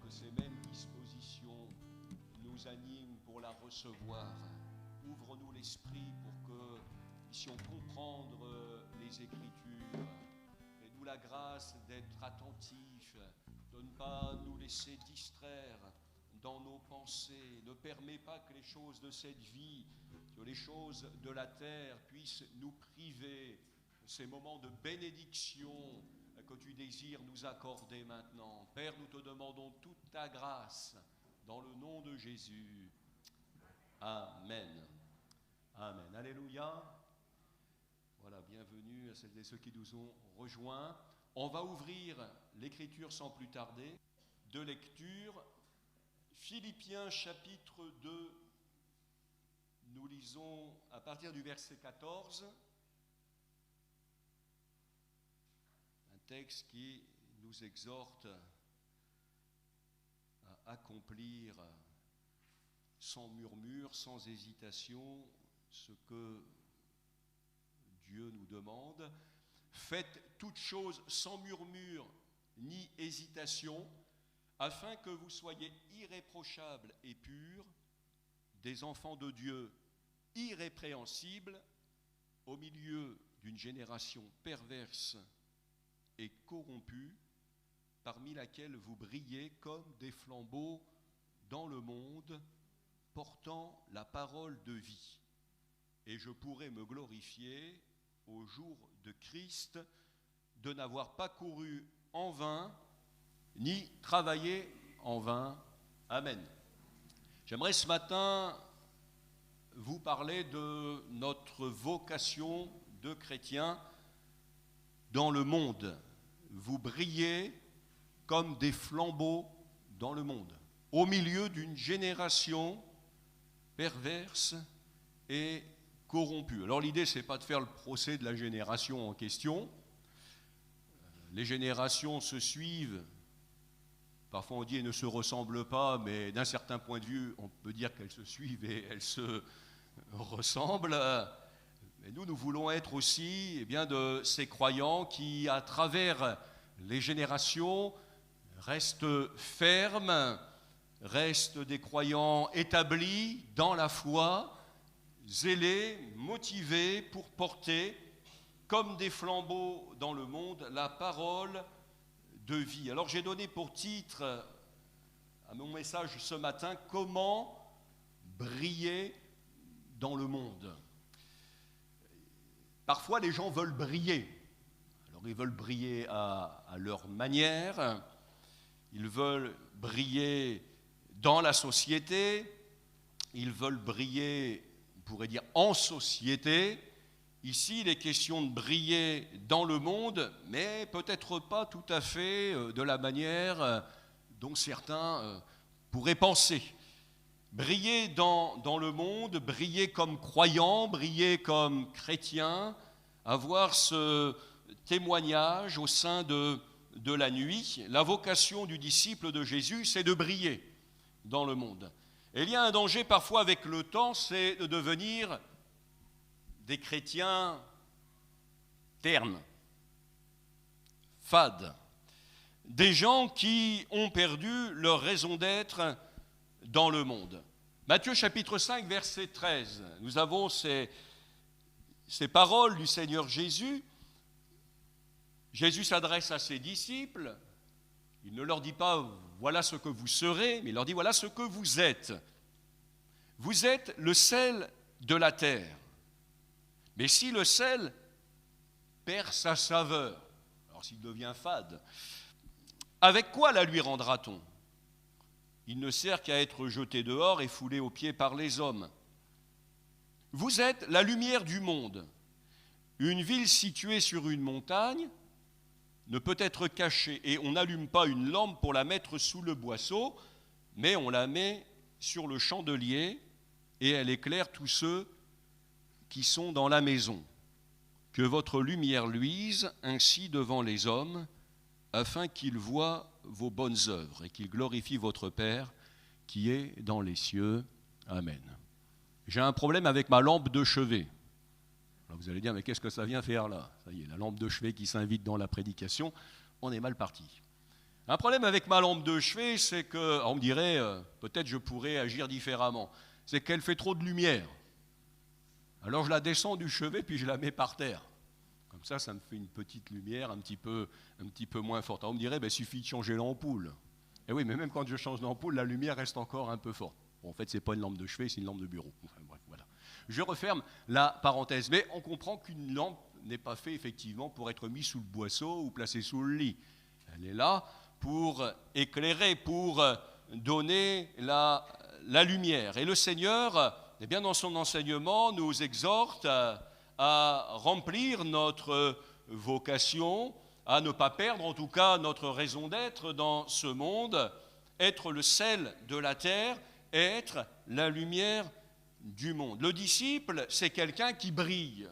que ces mêmes dispositions nous animent pour la recevoir. Ouvre-nous l'esprit pour que puissions comprendre les Écritures. Fais-nous la grâce d'être attentifs, de ne pas nous laisser distraire dans nos pensées. Ne permets pas que les choses de cette vie, que les choses de la terre puissent nous priver de ces moments de bénédiction que tu désires nous accorder maintenant. Père, nous te demandons toute ta grâce dans le nom de Jésus. Amen. Amen. Alléluia. Voilà, bienvenue à celles et ceux qui nous ont rejoints. On va ouvrir l'écriture sans plus tarder. Deux lectures. Philippiens chapitre 2. Nous lisons à partir du verset 14. Un texte qui nous exhorte à accomplir sans murmure, sans hésitation, ce que Dieu nous demande. Faites toutes choses sans murmure ni hésitation, afin que vous soyez irréprochables et purs, des enfants de Dieu irrépréhensibles, au milieu d'une génération perverse et corrompue, parmi laquelle vous brillez comme des flambeaux dans le monde, portant la parole de vie. Et je pourrai me glorifier au jour de Christ de n'avoir pas couru en vain, ni travaillé en vain. Amen. J'aimerais ce matin vous parler de notre vocation de chrétiens dans le monde. Vous brillez comme des flambeaux dans le monde, au milieu d'une génération perverse et corrompue. Alors l'idée, ce n'est pas de faire le procès de la génération en question. Les générations se suivent. Parfois on dit elles ne se ressemblent pas, mais d'un certain point de vue, on peut dire qu'elles se suivent et elles se ressemblent. Mais nous voulons être aussi de ces croyants qui, à travers les générations, restent fermes, restent des croyants établis dans la foi, zélés, motivés pour porter, comme des flambeaux dans le monde, la parole de vie. Alors j'ai donné pour titre à mon message ce matin, comment briller dans le monde. Parfois les gens veulent briller. Alors ils veulent briller à leur manière, ils veulent briller dans la société, ils veulent briller, on pourrait dire, en société. Ici, il est question de briller dans le monde, mais peut-être pas tout à fait de la manière dont certains pourraient penser. Briller dans le monde, briller comme croyant, briller comme chrétien, avoir ce témoignage au sein de la nuit. La vocation du disciple de Jésus, c'est de briller dans le monde. Et il y a un danger parfois avec le temps, c'est de devenir des chrétiens ternes, fades, des gens qui ont perdu leur raison d'être dans le monde. Matthieu chapitre 5, verset 13, nous avons ces paroles du Seigneur Jésus. Jésus s'adresse à ses disciples, il ne leur dit pas « voilà ce que vous serez », mais il leur dit « voilà ce que vous êtes ». Vous êtes le sel de la terre. Mais si le sel perd sa saveur, alors s'il devient fade, avec quoi la lui rendra-t-on ? Il ne sert qu'à être jeté dehors et foulé aux pieds par les hommes. Vous êtes la lumière du monde. Une ville située sur une montagne ne peut être cachée et on n'allume pas une lampe pour la mettre sous le boisseau, mais on la met sur le chandelier et elle éclaire tous ceux qui sont dans la maison. Que votre lumière luise ainsi devant les hommes, afin qu'ils voient vos bonnes œuvres et qu'ils glorifient votre Père qui est dans les cieux. Amen. J'ai un problème avec ma lampe de chevet. Alors vous allez dire, mais qu'est-ce que ça vient faire là ? Ça y est, la lampe de chevet qui s'invite dans la prédication, on est mal parti. Un problème avec ma lampe de chevet, c'est que, on me dirait, peut-être je pourrais agir différemment, c'est qu'elle fait trop de lumière. Alors je la descends du chevet, puis je la mets par terre. Comme ça me fait une petite lumière un petit peu moins forte. Alors on me dirait, il suffit de changer l'ampoule. Et oui, mais même quand je change l'ampoule, la lumière reste encore un peu forte. Bon, en fait, ce n'est pas une lampe de chevet, c'est une lampe de bureau. Enfin, bref, voilà. Je referme la parenthèse. Mais on comprend qu'une lampe n'est pas faite effectivement pour être mise sous le boisseau ou placée sous le lit. Elle est là pour éclairer, pour donner la lumière. Et le Seigneur, eh bien, dans son enseignement, nous exhorte à remplir notre vocation, à ne pas perdre en tout cas notre raison d'être dans ce monde, être le sel de la terre, être la lumière du monde. Le disciple, c'est quelqu'un qui brille.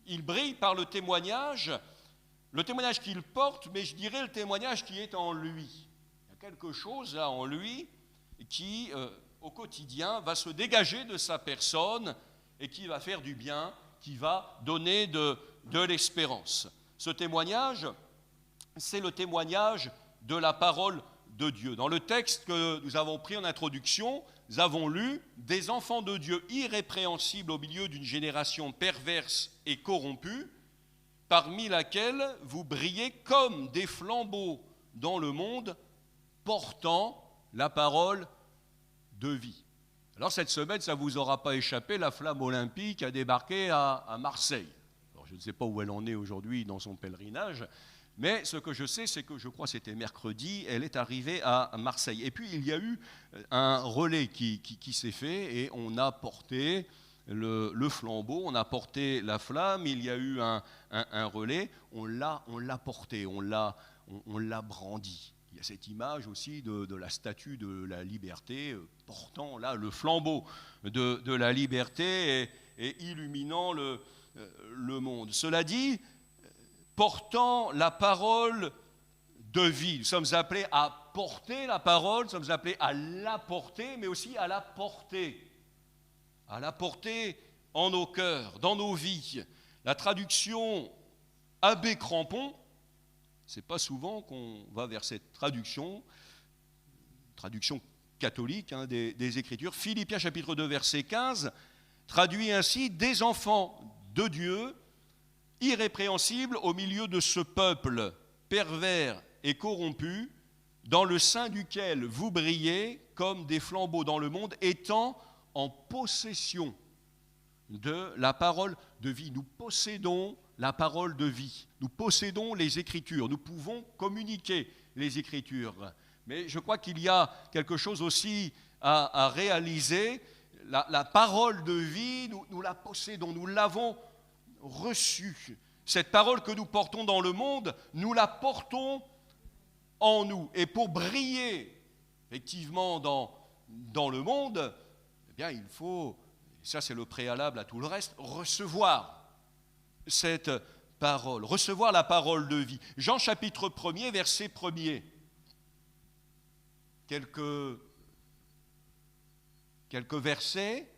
Il brille par le témoignage qu'il porte, mais je dirais le témoignage qui est en lui. Il y a quelque chose là en lui qui, au quotidien, va se dégager de sa personne et qui va faire du bien, qui va donner de l'espérance. Ce témoignage, c'est le témoignage de la parole de Dieu. Dans le texte que nous avons pris en introduction, nous avons lu « Des enfants de Dieu irrépréhensibles au milieu d'une génération perverse et corrompue, parmi laquelle vous brillez comme des flambeaux dans le monde, portant la parole de vie. » Alors cette semaine, ça ne vous aura pas échappé, la flamme olympique a débarqué à Marseille. Alors, je ne sais pas où elle en est aujourd'hui dans son pèlerinage, mais ce que je sais, c'est que je crois que c'était mercredi, elle est arrivée à Marseille. Et puis il y a eu un relais qui s'est fait et on a porté le flambeau, on a porté la flamme, il y a eu un relais, on l'a porté, on l'a brandi. Il y a cette image aussi de la statue de la liberté portant là le flambeau de la liberté et illuminant le monde. Cela dit, portant la parole de vie. Nous sommes appelés à porter la parole, nous sommes appelés à la porter, mais aussi à la porter en nos cœurs, dans nos vies. La traduction Abbé Crampon, c'est pas souvent qu'on va vers cette traduction catholique des Écritures. Philippiens chapitre 2, verset 15, traduit ainsi « Des enfants de Dieu, irrépréhensibles au milieu de ce peuple pervers et corrompu, dans le sein duquel vous brillez comme des flambeaux dans le monde, étant en possession de la parole de vie. » Nous possédons la parole de vie. Nous possédons les Écritures. Nous pouvons communiquer les Écritures. Mais je crois qu'il y a quelque chose aussi à réaliser. La parole de vie, nous la possédons, nous l'avons reçue. Cette parole que nous portons dans le monde, nous la portons en nous. Et pour briller, effectivement, dans le monde, eh bien, il faut, et ça c'est le préalable à tout le reste, recevoir cette parole, recevoir la parole de vie. Jean chapitre 1er, verset 1er. Quelques versets.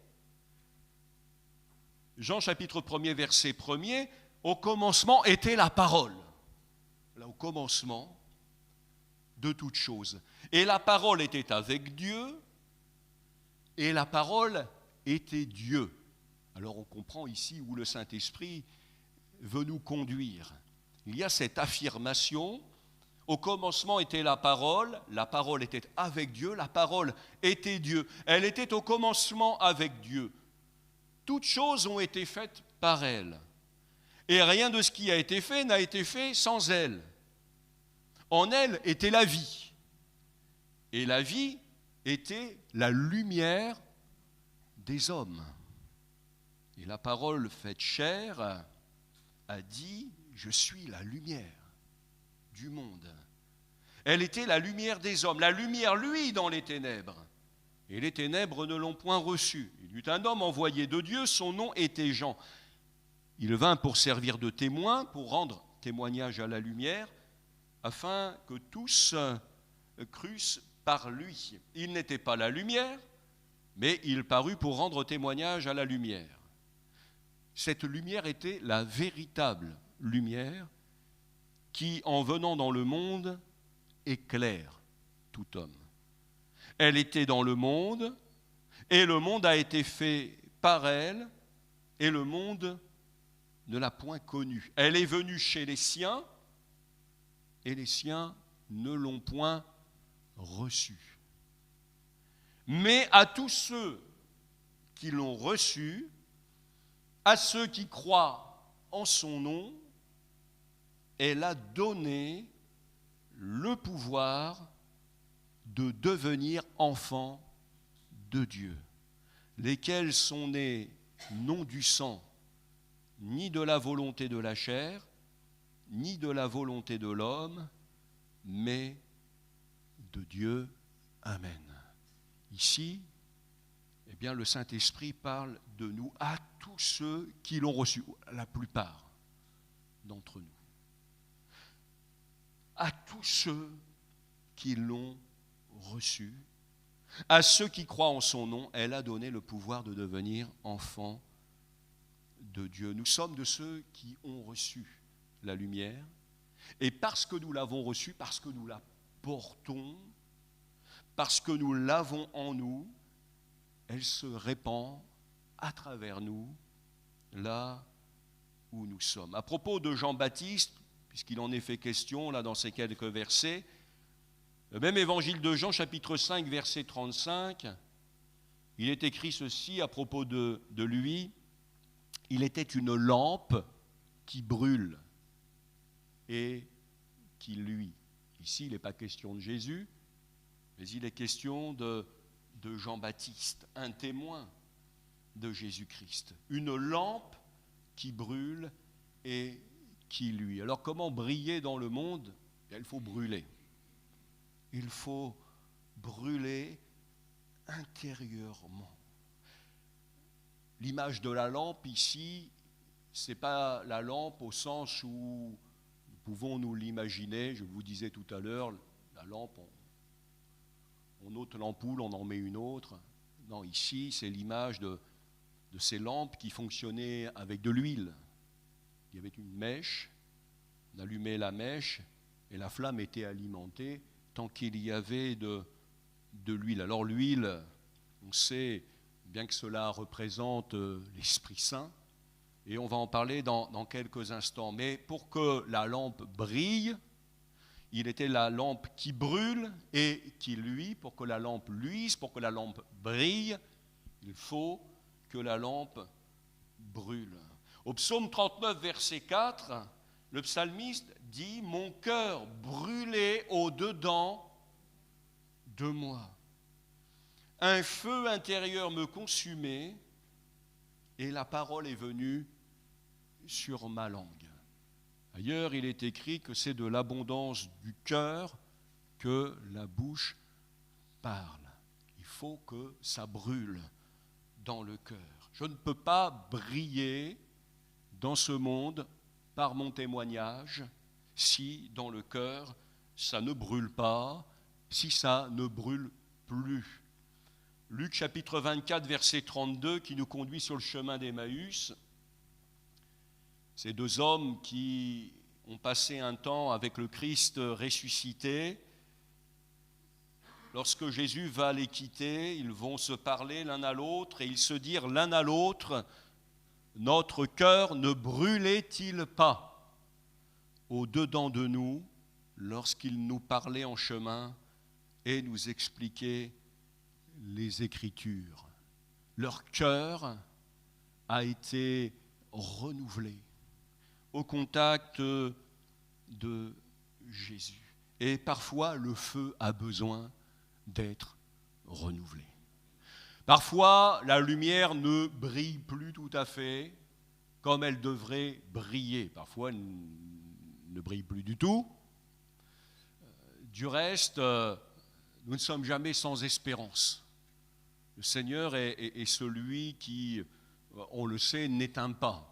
Jean chapitre 1er, verset 1er. Au commencement était la parole. Là, au commencement de toutes choses. Et la parole était avec Dieu, et la parole était Dieu. Alors on comprend ici où le Saint-Esprit veut nous conduire. Il y a cette affirmation, au commencement était la parole était avec Dieu, la parole était Dieu. Elle était au commencement avec Dieu. Toutes choses ont été faites par elle. Et rien de ce qui a été fait n'a été fait sans elle. En elle était la vie. Et la vie était la lumière des hommes. Et la parole faite chair a dit « Je suis la lumière du monde ». Elle était la lumière des hommes, la lumière, lui, dans les ténèbres. Et les ténèbres ne l'ont point reçue. Il y eut un homme envoyé de Dieu, son nom était Jean. Il vint pour servir de témoin, pour rendre témoignage à la lumière, afin que tous crussent par lui. Il n'était pas la lumière, mais il parut pour rendre témoignage à la lumière. Cette lumière était la véritable lumière qui, en venant dans le monde, éclaire tout homme. Elle était dans le monde, et le monde a été fait par elle, et le monde ne l'a point connue. Elle est venue chez les siens, et les siens ne l'ont point reçue. Mais à tous ceux qui l'ont reçue, à ceux qui croient en son nom, elle a donné le pouvoir de devenir enfants de Dieu, lesquels sont nés non du sang, ni de la volonté de la chair, ni de la volonté de l'homme, mais de Dieu. Amen. Ici, eh bien, le Saint-Esprit parle de nous à tous ceux qui l'ont reçu, la plupart d'entre nous. À tous ceux qui l'ont reçu, à ceux qui croient en son nom, elle a donné le pouvoir de devenir enfants de Dieu. Nous sommes de ceux qui ont reçu la lumière, et parce que nous l'avons reçue, parce que nous la portons, parce que nous l'avons en nous, elle se répand à travers nous, là où nous sommes. À propos de Jean-Baptiste, puisqu'il en est fait question là dans ces quelques versets, le même évangile de Jean, chapitre 5, verset 35, il est écrit ceci à propos de lui: il était une lampe qui brûle et qui luit. Ici, il n'est pas question de Jésus, mais il est question de Jean-Baptiste, un témoin de Jésus-Christ. Une lampe qui brûle et qui luit. Alors comment briller dans le monde? Il faut brûler. Il faut brûler intérieurement. L'image de la lampe ici, ce n'est pas la lampe au sens où nous pouvons nous l'imaginer. Je vous disais tout à l'heure, la lampe, on ôte l'ampoule, on en met une autre. Non, ici, c'est l'image de ces lampes qui fonctionnaient avec de l'huile. Il y avait une mèche, on allumait la mèche et la flamme était alimentée tant qu'il y avait de l'huile. Alors l'huile, on sait bien que cela représente l'Esprit Saint, et on va en parler dans quelques instants. Mais pour que la lampe brille, il était la lampe qui brûle et qui luit. Pour que la lampe luise, pour que la lampe brille, il faut que la lampe brûle. Au psaume 39, verset 4, le psalmiste dit « Mon cœur brûlait au-dedans de moi. Un feu intérieur me consumait et la parole est venue sur ma langue. » Ailleurs, il est écrit que c'est de l'abondance du cœur que la bouche parle. Il faut que ça brûle dans le cœur. Je ne peux pas briller dans ce monde par mon témoignage si dans le cœur ça ne brûle pas, si ça ne brûle plus. Luc chapitre 24, verset 32, qui nous conduit sur le chemin d'Emmaüs. Ces deux hommes qui ont passé un temps avec le Christ ressuscité. Lorsque Jésus va les quitter, ils vont se parler l'un à l'autre et ils se dirent l'un à l'autre: notre cœur ne brûlait-il pas au-dedans de nous lorsqu'il nous parlait en chemin et nous expliquait les Écritures? Leur cœur a été renouvelé au contact de Jésus. Et parfois, le feu a besoin d'être renouvelé. Parfois, la lumière ne brille plus tout à fait comme elle devrait briller. Parfois, elle ne brille plus du tout. Du reste, nous ne sommes jamais sans espérance. Le Seigneur est celui qui, on le sait, n'éteint pas.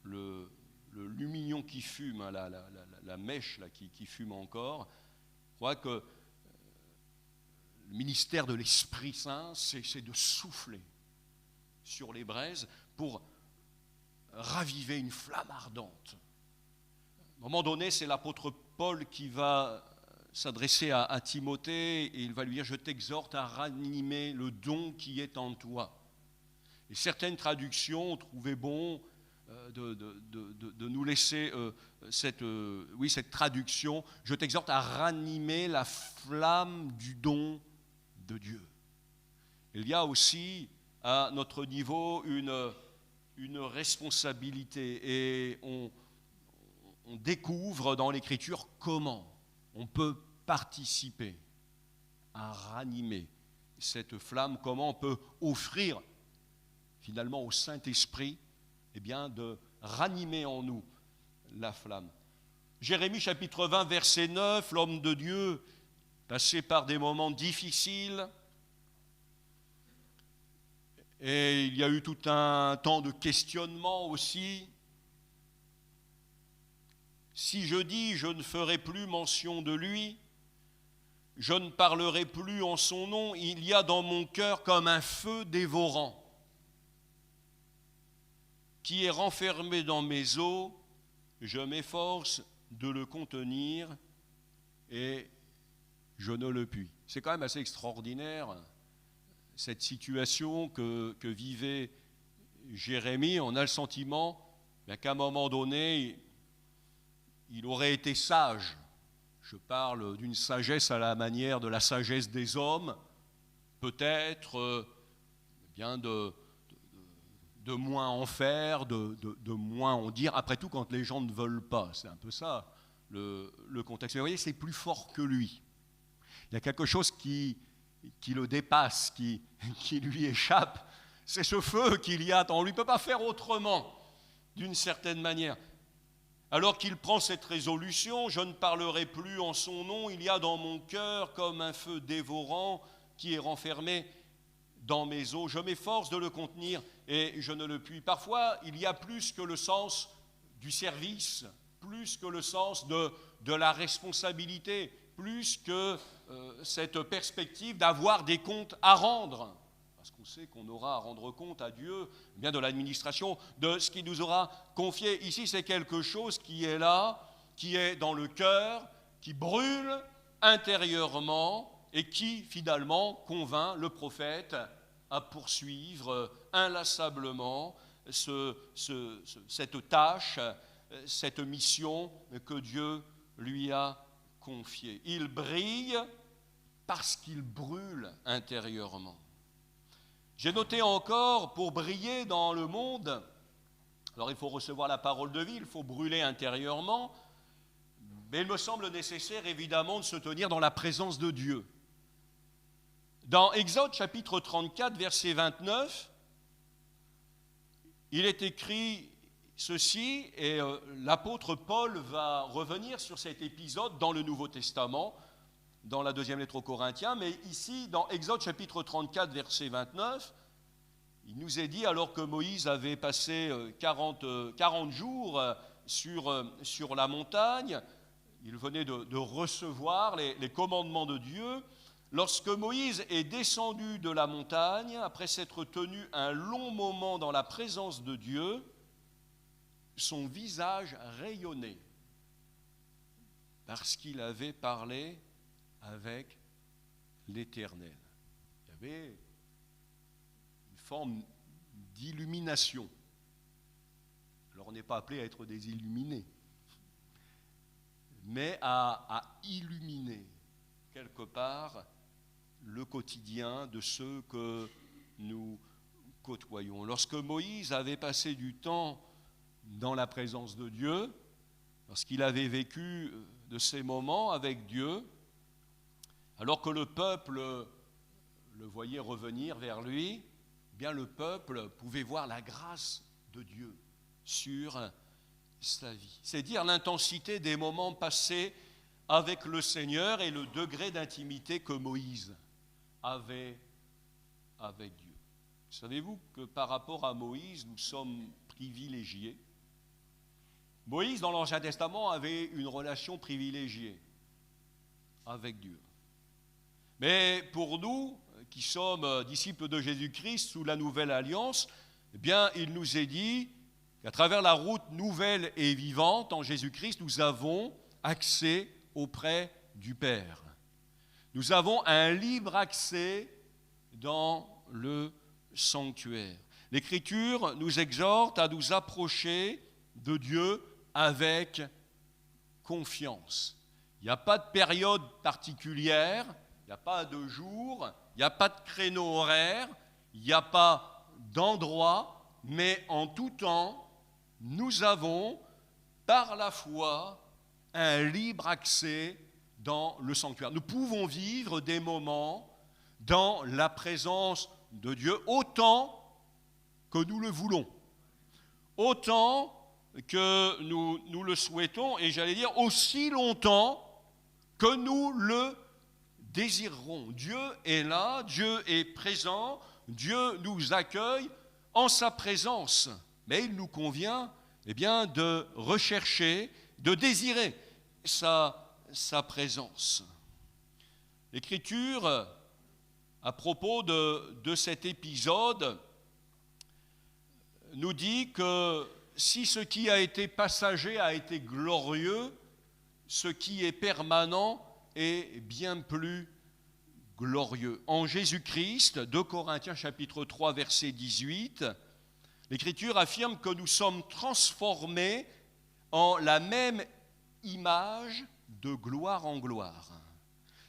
Le lumignon qui fume, hein, la mèche là, qui fume encore, je crois que le ministère de l'Esprit Saint, c'est de souffler sur les braises pour raviver une flamme ardente. À un moment donné, c'est l'apôtre Paul qui va s'adresser à Timothée et il va lui dire « Je t'exhorte à ranimer le don qui est en toi ». Et certaines traductions ont trouvé bon de nous laisser cette traduction « Je t'exhorte à ranimer la flamme du don de Dieu ». Il y a aussi à notre niveau une responsabilité et on découvre dans l'Écriture comment on peut participer à ranimer cette flamme, comment on peut offrir finalement au Saint-Esprit de ranimer en nous la flamme. Jérémie chapitre 20 verset 9, l'homme de Dieu passé par des moments difficiles et il y a eu tout un temps de questionnement aussi. Si je dis, je ne ferai plus mention de lui, je ne parlerai plus en son nom, il y a dans mon cœur comme un feu dévorant qui est renfermé dans mes os, je m'efforce de le contenir et je ne le puis. C'est quand même assez extraordinaire, cette situation que vivait Jérémie. On a le sentiment qu'à un moment donné, il aurait été sage. Je parle d'une sagesse à la manière de la sagesse des hommes, peut-être de moins en faire, de moins en dire. Après tout, quand les gens ne veulent pas, c'est un peu ça le contexte. Mais vous voyez, c'est plus fort que lui. Il y a quelque chose qui le dépasse, qui lui échappe. C'est ce feu qu'il y a en lui. Il ne peut pas faire autrement, d'une certaine manière. Alors qu'il prend cette résolution, je ne parlerai plus en son nom, il y a dans mon cœur comme un feu dévorant qui est renfermé dans mes os. Je m'efforce de le contenir et je ne le puis. Parfois, il y a plus que le sens du service, plus que le sens de la responsabilité, plus que cette perspective d'avoir des comptes à rendre. Parce qu'on sait qu'on aura à rendre compte à Dieu, bien de l'administration, de ce qu'il nous aura confié. Ici, c'est quelque chose qui est là, qui est dans le cœur, qui brûle intérieurement et qui, finalement, convainc le prophète à poursuivre inlassablement cette tâche, cette mission que Dieu lui a confiée. Il brille parce qu'il brûle intérieurement. J'ai noté encore, pour briller dans le monde, alors il faut recevoir la parole de vie, il faut brûler intérieurement, mais il me semble nécessaire évidemment de se tenir dans la présence de Dieu. Dans Exode chapitre 34, verset 29, il est écrit ceci, et l'apôtre Paul va revenir sur cet épisode dans le Nouveau Testament, dans la deuxième lettre aux Corinthiens, mais ici, dans Exode chapitre 34, verset 29, il nous est dit, alors que Moïse avait passé 40 jours sur la montagne, il venait de recevoir les commandements de Dieu. Lorsque Moïse est descendu de la montagne, après s'être tenu un long moment dans la présence de Dieu, son visage rayonnait parce qu'il avait parlé avec l'Éternel. Il y avait une forme d'illumination. Alors on n'est pas appelé à être des illuminés, mais à illuminer quelque part le quotidien de ceux que nous côtoyons. Lorsque Moïse avait passé du temps dans la présence de Dieu, lorsqu'il avait vécu de ces moments avec Dieu, alors que le peuple le voyait revenir vers lui, eh bien le peuple pouvait voir la grâce de Dieu sur sa vie. C'est dire l'intensité des moments passés avec le Seigneur et le degré d'intimité que Moïse avait avec Dieu. Savez-vous que par rapport à Moïse, nous sommes privilégiés? Moïse, dans l'Ancien Testament, avait une relation privilégiée avec Dieu. Mais pour nous, qui sommes disciples de Jésus-Christ sous la Nouvelle Alliance, eh bien, il nous est dit qu'à travers la route nouvelle et vivante en Jésus-Christ, nous avons accès auprès du Père. Nous avons un libre accès dans le sanctuaire. L'Écriture nous exhorte à nous approcher de Dieu avec confiance. Il n'y a pas de période particulière, il n'y a pas de jour, il n'y a pas de créneau horaire, il n'y a pas d'endroit, mais en tout temps, nous avons, par la foi, un libre accès dans le sanctuaire. Nous pouvons vivre des moments dans la présence de Dieu autant que nous le voulons, autant que nous le souhaitons, et j'allais dire aussi longtemps que nous le désirerons. Dieu est là, Dieu est présent, Dieu nous accueille en sa présence, mais il nous convient de rechercher, de désirer sa présence. L'Écriture, à propos de cet épisode, nous dit que si ce qui a été passager a été glorieux, ce qui est permanent est bien plus glorieux. En Jésus-Christ, 2 Corinthiens chapitre 3, verset 18, l'Écriture affirme que nous sommes transformés en la même image de gloire en gloire.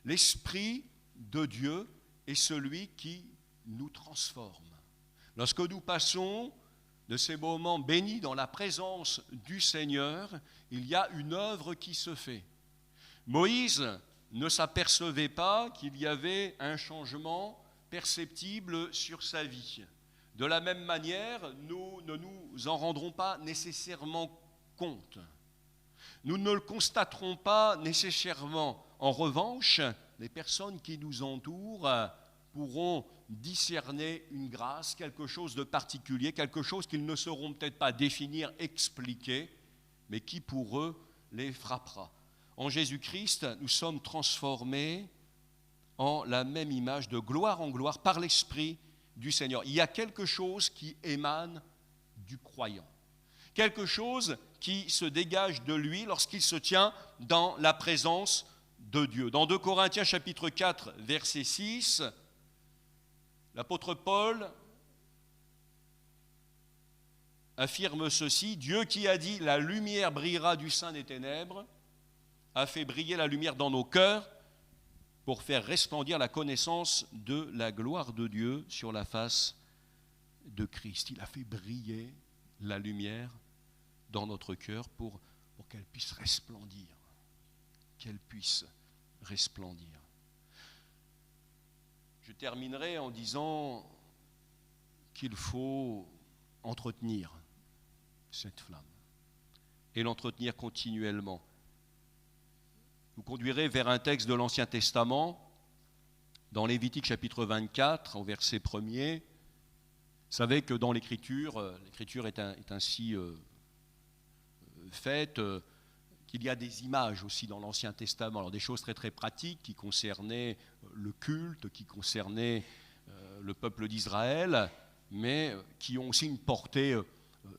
L'Esprit de Dieu est celui qui nous transforme. Lorsque nous passons de ces moments bénis dans la présence du Seigneur, il y a une œuvre qui se fait. Moïse ne s'apercevait pas qu'il y avait un changement perceptible sur sa vie. De la même manière, nous ne nous en rendrons pas nécessairement compte. Nous ne le constaterons pas nécessairement. En revanche, les personnes qui nous entourent pourront discerner une grâce, quelque chose de particulier, quelque chose qu'ils ne sauront peut-être pas définir, expliquer, mais qui pour eux les frappera. En Jésus-Christ, nous sommes transformés en la même image de gloire en gloire par l'Esprit du Seigneur. Il y a quelque chose qui émane du croyant, quelque chose qui se dégage de lui lorsqu'il se tient dans la présence de Dieu. Dans 2 Corinthiens chapitre 4, verset 6, l'apôtre Paul affirme ceci: Dieu qui a dit « La lumière brillera du sein des ténèbres » a fait briller la lumière dans nos cœurs pour faire resplendir la connaissance de la gloire de Dieu sur la face de Christ. Il a fait briller la lumière dans notre cœur pour qu'elle puisse resplendir. Qu'elle puisse resplendir. Je terminerai en disant qu'il faut entretenir cette flamme et l'entretenir continuellement. Vous conduirez vers un texte de l'Ancien Testament, dans Lévitique chapitre 24, au verset 1er. Vous savez que dans l'Écriture est ainsi faite, qu'il y a des images aussi dans l'Ancien Testament, alors des choses très très pratiques qui concernaient le culte, qui concernaient le peuple d'Israël, mais qui ont aussi une portée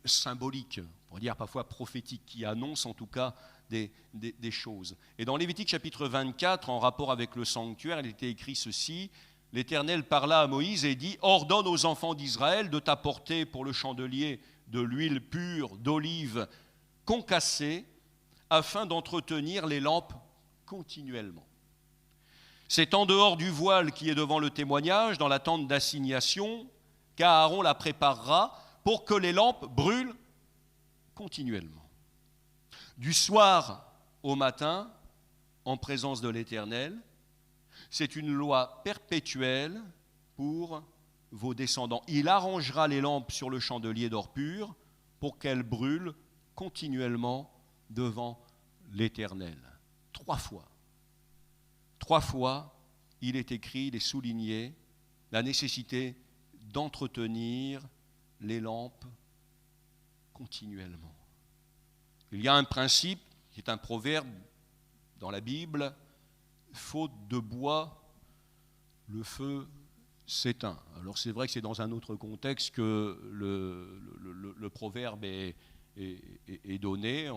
symbolique, on pourrait dire parfois prophétique, qui annoncent en tout cas des choses. Et dans Lévitique chapitre 24, en rapport avec le sanctuaire, il était écrit ceci: l'Éternel parla à Moïse et dit: ordonne aux enfants d'Israël de t'apporter pour le chandelier de l'huile pure d'olive concassée, afin d'entretenir les lampes continuellement. C'est en dehors du voile qui est devant le témoignage, dans la tente d'assignation, qu'Aaron la préparera pour que les lampes brûlent continuellement. Du soir au matin, en présence de l'Éternel, c'est une loi perpétuelle pour vos descendants. Il arrangera les lampes sur le chandelier d'or pur pour qu'elles brûlent continuellement devant l'Éternel. 3 fois. 3 fois, il est écrit, il est souligné la nécessité d'entretenir les lampes continuellement. Il y a un principe, qui est un proverbe dans la Bible: faute de bois, le feu s'éteint. Alors c'est vrai que c'est dans un autre contexte que le proverbe est donné.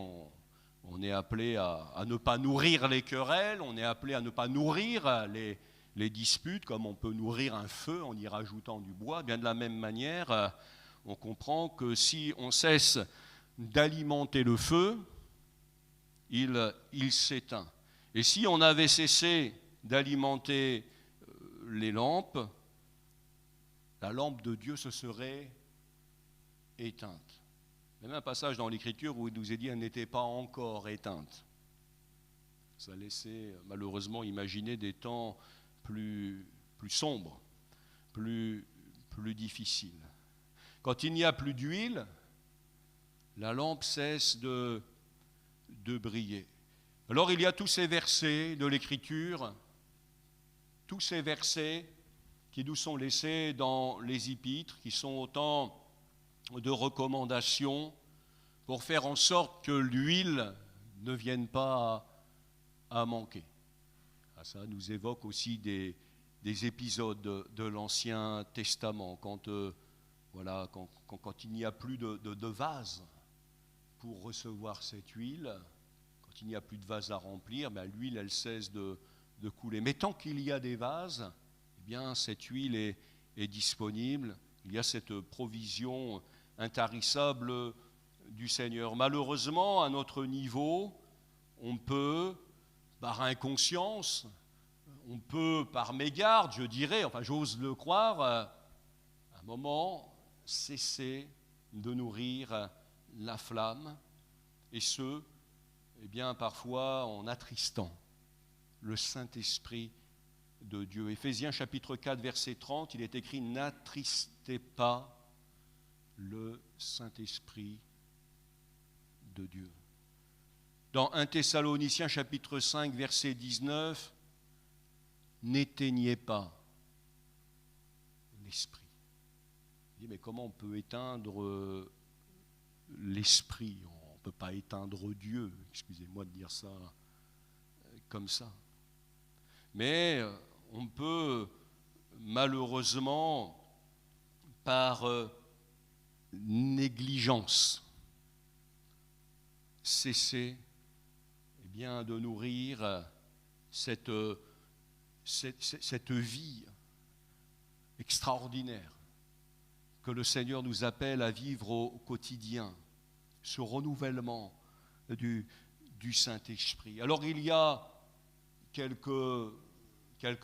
On est appelé à ne pas nourrir les querelles, on est appelé à ne pas nourrir les disputes, comme on peut nourrir un feu en y rajoutant du bois. Bien de la même manière, on comprend que si on cesse d'alimenter le feu, il s'éteint. Et si on avait cessé d'alimenter les lampes, la lampe de Dieu se serait éteinte. Il y a même un passage dans l'Écriture où il nous est dit qu'elle n'était pas encore éteinte. Ça laissait malheureusement imaginer des temps plus sombres, plus difficiles. Quand il n'y a plus d'huile, la lampe cesse de briller. Alors il y a tous ces versets de l'Écriture, tous ces versets qui nous sont laissés dans les épîtres, qui sont autant de recommandations pour faire en sorte que l'huile ne vienne pas à manquer. Ça nous évoque aussi des épisodes de l'Ancien Testament, quand il n'y a plus de vase pour recevoir cette huile, quand il n'y a plus de vase à remplir, l'huile elle cesse de couler. Mais tant qu'il y a des vases, eh bien cette huile est disponible. Il y a cette provision intarissable du Seigneur. Malheureusement, à notre niveau, on peut, par inconscience, on peut, par mégarde, je dirais, enfin j'ose le croire, à un moment, cesser de nourrir la flamme, et ce, eh bien, parfois en attristant le Saint-Esprit de Dieu. Éphésiens chapitre 4, verset 30, il est écrit « N'attristez pas le Saint-Esprit de Dieu ». Dans 1 Thessaloniciens chapitre 5, verset 19, « N'éteignez pas l'Esprit ». Il dit, mais comment on peut éteindre l'Esprit ? On ne peut pas éteindre Dieu, excusez-moi de dire ça comme ça. Mais on peut malheureusement, par négligence, cesser de nourrir cette vie extraordinaire que le Seigneur nous appelle à vivre au quotidien, ce renouvellement du Saint-Esprit. Alors il y a quelques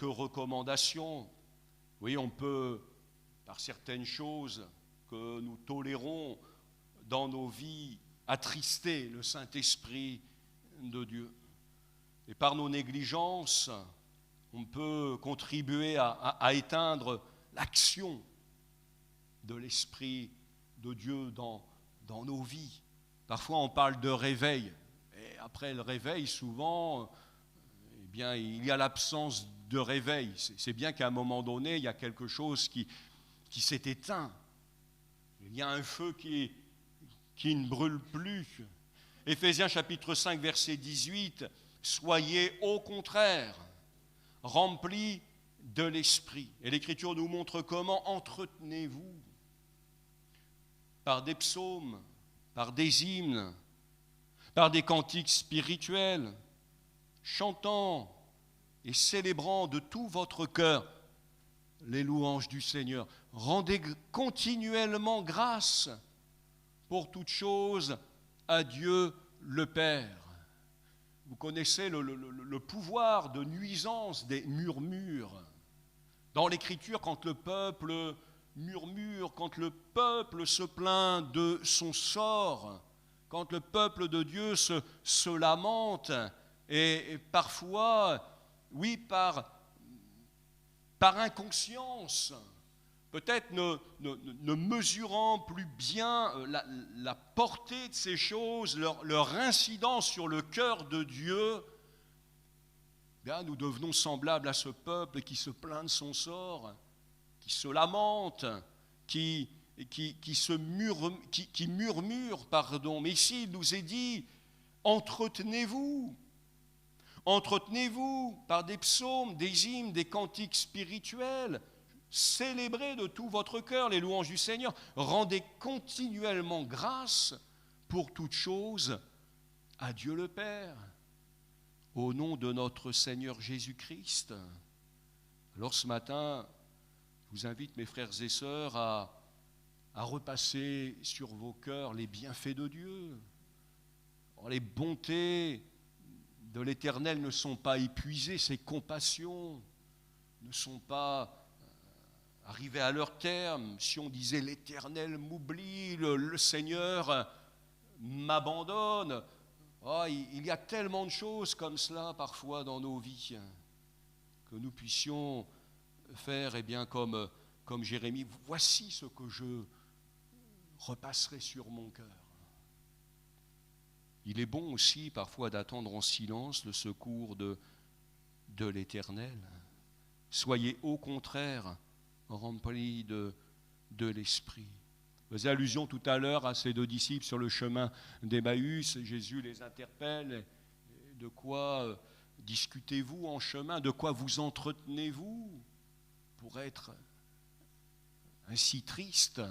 recommandations. Oui, on peut, par certaines choses que nous tolérons dans nos vies, attrister le Saint-Esprit de Dieu. Et par nos négligences, on peut contribuer à éteindre l'action de l'Esprit de Dieu dans nos vies. Parfois, on parle de réveil. Et après le réveil, souvent, eh bien, il y a l'absence de réveil. C'est bien qu'à un moment donné, il y a quelque chose qui s'est éteint. Il y a un feu qui ne brûle plus. Éphésiens chapitre 5, verset 18, « Soyez au contraire remplis de l'Esprit. » Et l'Écriture nous montre comment entretenez-vous par des psaumes, par des hymnes, par des cantiques spirituels, chantant et célébrant de tout votre cœur les louanges du Seigneur. Rendez continuellement grâce pour toutes choses à Dieu le Père. Vous connaissez le pouvoir de nuisance des murmures. Dans l'Écriture, quand le peuple murmure, quand le peuple se plaint de son sort, quand le peuple de Dieu se lamente, et parfois, oui, par inconscience, peut-être ne mesurant plus bien la portée de ces choses, leur incidence sur le cœur de Dieu, bien, nous devenons semblables à ce peuple qui se plaint de son sort, qui se lamente, qui murmure, pardon. Mais ici, il nous est dit, entretenez-vous par des psaumes, des hymnes, des cantiques spirituels. Célébrez de tout votre cœur les louanges du Seigneur. Rendez continuellement grâce pour toutes choses à Dieu le Père, au nom de notre Seigneur Jésus-Christ. Alors ce matin, je vous invite, mes frères et sœurs, à repasser sur vos cœurs les bienfaits de Dieu. Les bontés de l'Éternel ne sont pas épuisées, ses compassions ne sont pas arrivées à leur terme. Si on disait l'Éternel m'oublie, le Seigneur m'abandonne, il y a tellement de choses comme cela parfois dans nos vies, que nous puissions faire comme Jérémie, voici ce que je repasserai sur mon cœur. Il est bon aussi parfois d'attendre en silence le secours de l'Éternel. Soyez au contraire remplis de l'Esprit. Je faisais allusion tout à l'heure à ces deux disciples sur le chemin d'Emmaüs. Jésus les interpelle. De quoi discutez-vous en chemin? De quoi vous entretenez-vous pour être ainsi tristes?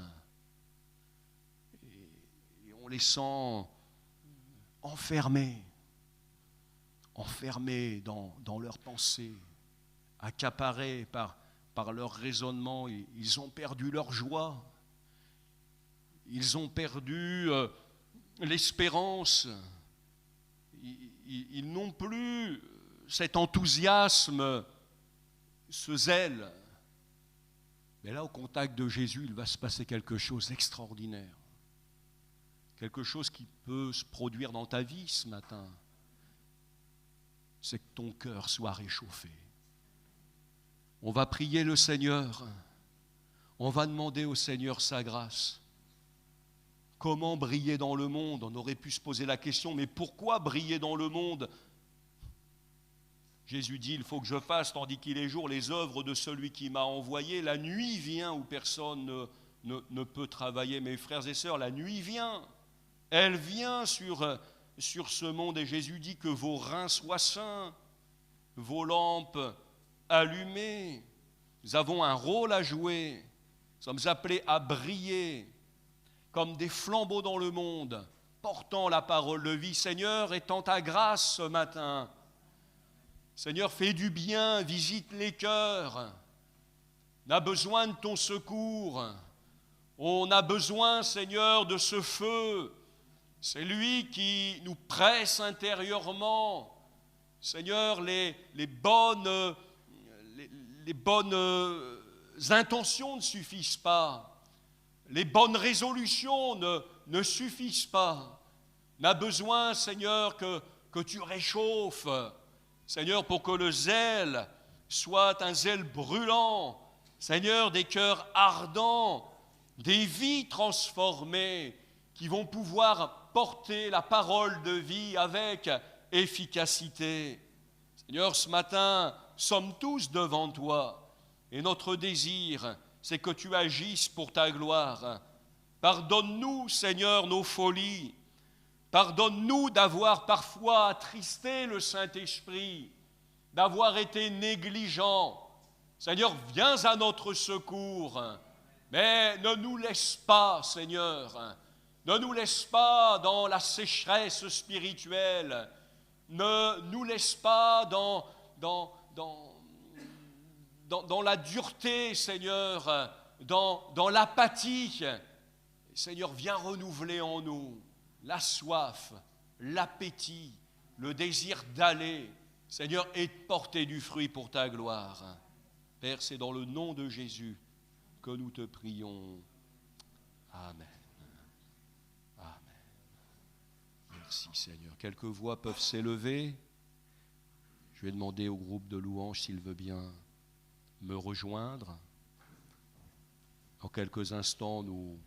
Et on les sent enfermés dans leurs pensées, accaparés par leur raisonnement. Ils ont perdu leur joie, ils ont perdu l'espérance, ils n'ont plus cet enthousiasme, ce zèle. Mais là, au contact de Jésus, il va se passer quelque chose d'extraordinaire. Quelque chose qui peut se produire dans ta vie ce matin, c'est que ton cœur soit réchauffé. On va prier le Seigneur, on va demander au Seigneur sa grâce. Comment briller dans le monde? On aurait pu se poser la question, mais pourquoi briller dans le monde? Jésus dit, il faut que je fasse, tandis qu'il est jour, les œuvres de celui qui m'a envoyé. La nuit vient où personne ne peut travailler. Mes frères et sœurs, la nuit vient. Elle vient sur ce monde, et Jésus dit que vos reins soient sains, vos lampes allumées. Nous avons un rôle à jouer. Nous sommes appelés à briller comme des flambeaux dans le monde, portant la parole de vie. Seigneur, étends ta grâce ce matin. Seigneur, fais du bien, visite les cœurs. On a besoin de ton secours. On a besoin, Seigneur, de ce feu. C'est lui qui nous presse intérieurement. Seigneur, les bonnes intentions ne suffisent pas. Les bonnes résolutions ne suffisent pas. On a besoin, Seigneur, que tu réchauffes. Seigneur, pour que le zèle soit un zèle brûlant. Seigneur, des cœurs ardents, des vies transformées qui vont pouvoir porter la parole de vie avec efficacité. Seigneur, ce matin, sommes tous devant toi et notre désir, c'est que tu agisses pour ta gloire. Pardonne-nous, Seigneur, nos folies. Pardonne-nous d'avoir parfois attristé le Saint-Esprit, d'avoir été négligents. Seigneur, viens à notre secours, mais ne nous laisse pas, Seigneur, ne nous laisse pas dans la sécheresse spirituelle, ne nous laisse pas dans la dureté, Seigneur, dans l'apathie. Seigneur, viens renouveler en nous la soif, l'appétit, le désir d'aller, Seigneur, et de porter du fruit pour ta gloire. Père, c'est dans le nom de Jésus que nous te prions. Amen. Amen. Merci, Seigneur. Quelques voix peuvent s'élever. Je vais demander au groupe de louanges s'il veut bien me rejoindre. Dans quelques instants, nous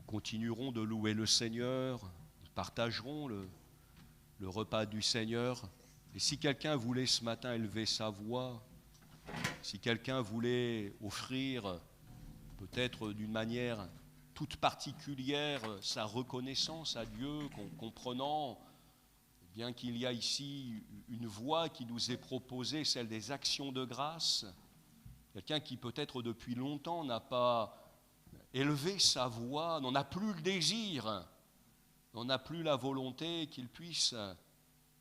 continuerons de louer le Seigneur, nous partagerons le repas du Seigneur. Et si quelqu'un voulait ce matin élever sa voix, si quelqu'un voulait offrir peut-être d'une manière toute particulière sa reconnaissance à Dieu, comprenant bien qu'il y a ici une voie qui nous est proposée, celle des actions de grâce, quelqu'un qui peut-être depuis longtemps n'a pas élevé sa voix, n'en a plus le désir, on n'a plus la volonté qu'il puisse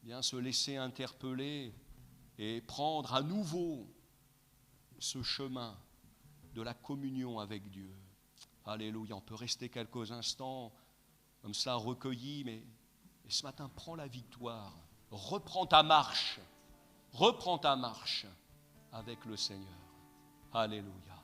bien se laisser interpeller et prendre à nouveau ce chemin de la communion avec Dieu. Alléluia, on peut rester quelques instants comme cela recueillis, mais ce matin, prends la victoire, reprends ta marche avec le Seigneur. Alléluia.